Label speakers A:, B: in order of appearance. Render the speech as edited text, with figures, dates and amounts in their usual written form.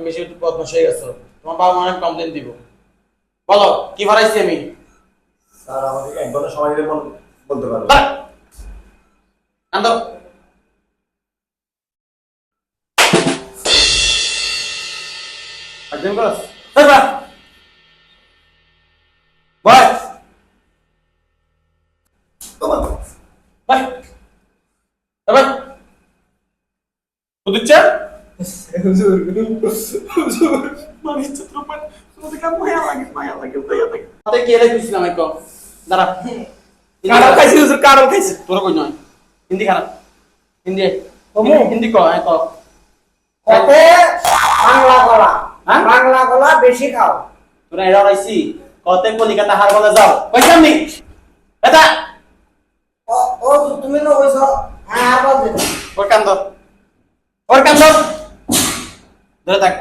A: বেশি বদমাশ হয়ে গেছো, তোমার বাবা মা কমপ্লেন দিব। বলো কি ভরাইছি আমি?
B: স্যার আমাকে এক ঘন্টা সময় দিলে বলতে পারবো।
A: আন্দো একদম বস এই বা বস বাই বাই বুঝছ?
B: হুজুর
A: মানে চিত্রপট তোমাদের কাম মায়া লাগে দয়া লাগে তাতে কি লেখিছিলাম একটু দাঁড়া
B: কারণ খাইছি হুজুর, কারণ খাইছি।
A: তোর কই নয় হিন্দি খারাপ হিন্দি
B: ওমো।
A: হিন্দি ক আয় ক
C: কতে বাংলা গলা,
A: হ্যাঁ?
C: বাংলা গলা বেশি খাও।
A: তোরা এরা রাইছি কতে কলিকাতা হার বলে যাও কইছাম নি এটা
C: ও ও তুমি না কইছো হ্যাঁ আর বল
A: ওর কান্দ ধরে থাক